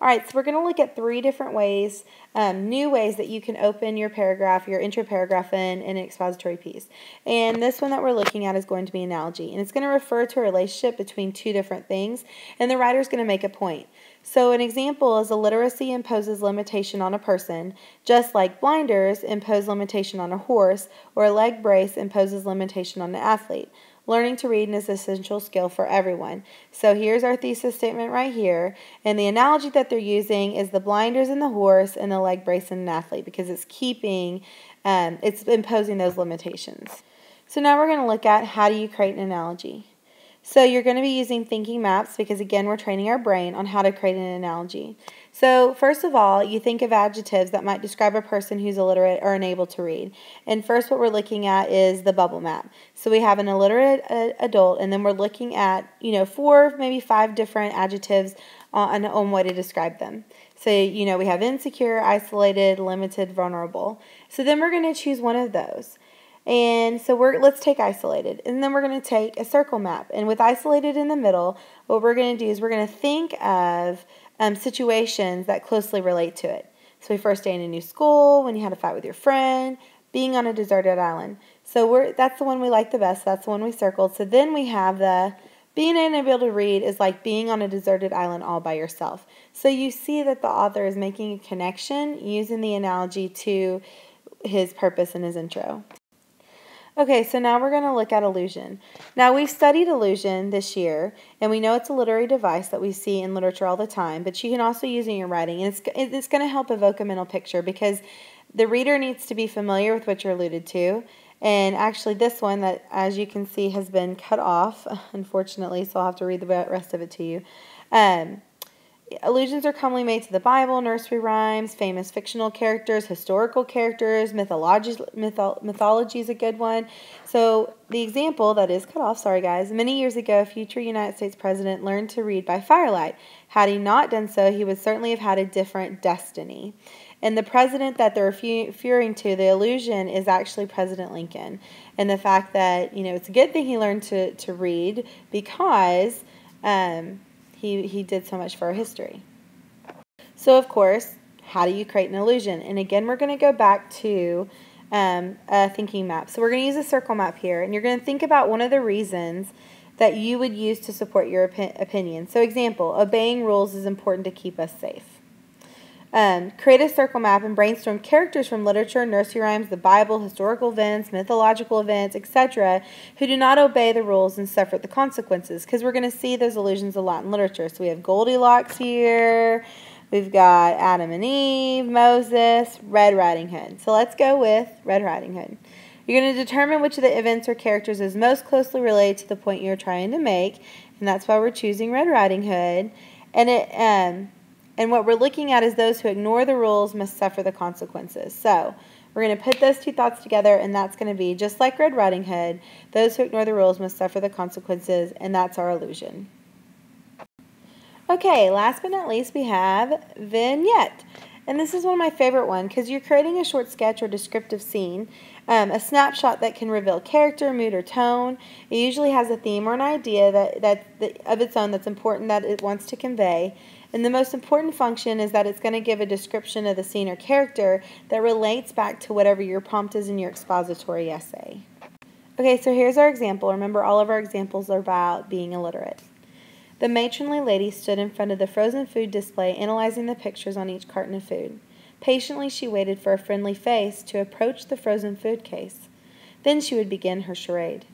Alright, so we're going to look at 3 different ways, new ways that you can open your paragraph, your intro paragraph in an expository piece. And this one that we're looking at is going to be analogy. And it's going to refer to a relationship between 2 different things, and the writer's going to make a point. So an example is illiteracy imposes limitation on a person, just like blinders impose limitation on a horse, or a leg brace imposes limitation on an athlete. Learning to read is an essential skill for everyone. So here's our thesis statement right here. And the analogy that they're using is the blinders in the horse and the leg brace in an athlete, because it's it's imposing those limitations. So now we're going to look at how do you create an analogy. So you're going to be using thinking maps because, again, we're training our brain on how to create an analogy. So first of all, you think of adjectives that might describe a person who's illiterate or unable to read. And first what we're looking at is the bubble map. So we have an illiterate adult, and then we're looking at, 4, maybe 5 different adjectives on what to describe them. So, we have insecure, isolated, limited, vulnerable. So then we're going to choose one of those. And so let's take isolated, and then we're going to take a circle map. And with isolated in the middle, what we're going to do is we're going to think of situations that closely relate to it. So we first day in a new school, when you had a fight with your friend, being on a deserted island. So that's the one we like the best. That's the one we circled. So then we have the being unable to read is like being on a deserted island all by yourself. So you see that the author is making a connection using the analogy to his purpose in his intro. Okay, so now we're going to look at allusion. Now, we've studied allusion this year, and we know it's a literary device that we see in literature all the time, but you can also use it in your writing, and it's going to help evoke a mental picture because the reader needs to be familiar with what you're alluded to. And actually, this one that, as you can see, has been cut off, unfortunately, so I'll have to read the rest of it to you. Allusions are commonly made to the Bible, nursery rhymes, famous fictional characters, historical characters, mythology is a good one. So the example that is cut off, sorry guys, many years ago, a future United States president learned to read by firelight. Had he not done so, he would certainly have had a different destiny. And the president that they're referring to, the allusion, is actually President Lincoln. And the fact that, it's a good thing he learned to read because he did so much for our history. So, of course, how do you create an allusion? And again, we're going to go back to a thinking map. So we're going to use a circle map here, and you're going to think about one of the reasons that you would use to support your opinion. So, example, obeying rules is important to keep us safe. Create a circle map and brainstorm characters from literature, nursery rhymes, the Bible, historical events, mythological events, etc., who do not obey the rules and suffer the consequences, because we're going to see those allusions a lot in literature. So we have Goldilocks here, we've got Adam and Eve, Moses, Red Riding Hood. So let's go with Red Riding Hood. You're going to determine which of the events or characters is most closely related to the point you're trying to make, and that's why we're choosing Red Riding Hood. And what we're looking at is those who ignore the rules must suffer the consequences. So we're going to put those 2 thoughts together, and that's going to be just like Red Riding Hood, those who ignore the rules must suffer the consequences, and that's our allusion. Okay, last but not least, we have vignette. And this is one of my favorite ones because you're creating a short sketch or descriptive scene, a snapshot that can reveal character, mood, or tone. It usually has a theme or an idea that of its own that's important that it wants to convey. And the most important function is that it's going to give a description of the scene or character that relates back to whatever your prompt is in your expository essay. Okay, so here's our example. Remember, all of our examples are about being illiterate. The matronly lady stood in front of the frozen food display, analyzing the pictures on each carton of food. Patiently, she waited for a friendly face to approach the frozen food case. Then she would begin her charade.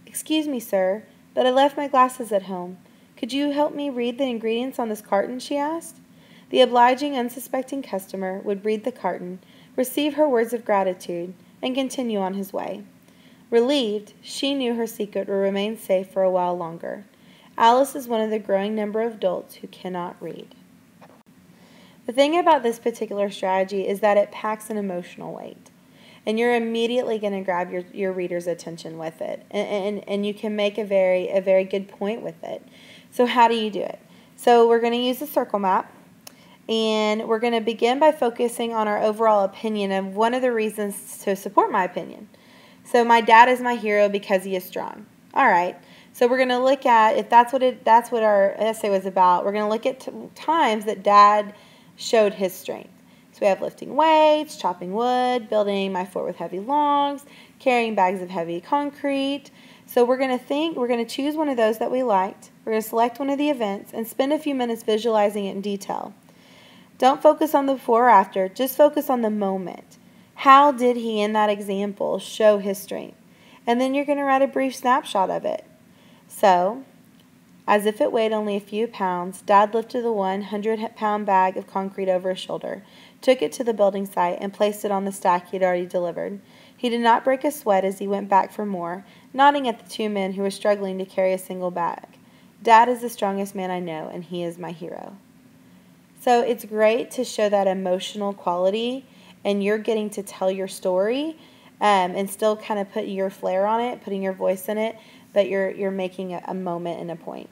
"Excuse me, sir, but I left my glasses at home. Could you help me read the ingredients on this carton?" she asked. The obliging, unsuspecting customer would read the carton, receive her words of gratitude, and continue on his way. Relieved, she knew her secret would remain safe for a while longer. Alice is one of the growing number of adults who cannot read. The thing about this particular strategy is that it packs an emotional weight. And you're immediately going to grab your reader's attention with it. And you can make a very good point with it. So how do you do it? So we're going to use a circle map. And we're going to begin by focusing on our overall opinion of one of the reasons to support my opinion. So my dad is my hero because he is strong. All right. So we're going to look at, if that's what our essay was about, we're going to look at times that Dad showed his strength. So we have lifting weights, chopping wood, building my fort with heavy logs, carrying bags of heavy concrete. So we're going to choose one of those that we liked. We're going to select one of the events and spend a few minutes visualizing it in detail. Don't focus on the before or after, just focus on the moment. How did he, in that example, show his strength? And then you're going to write a brief snapshot of it. So, as if it weighed only a few pounds, Dad lifted the 100-pound bag of concrete over his shoulder, took it to the building site, and placed it on the stack he had already delivered. He did not break a sweat as he went back for more, nodding at the two men who were struggling to carry a single bag. Dad is the strongest man I know, and he is my hero. So it's great to show that emotional quality, and you're getting to tell your story and still kind of put your flair on it, putting your voice in it, but you're making a moment and a point.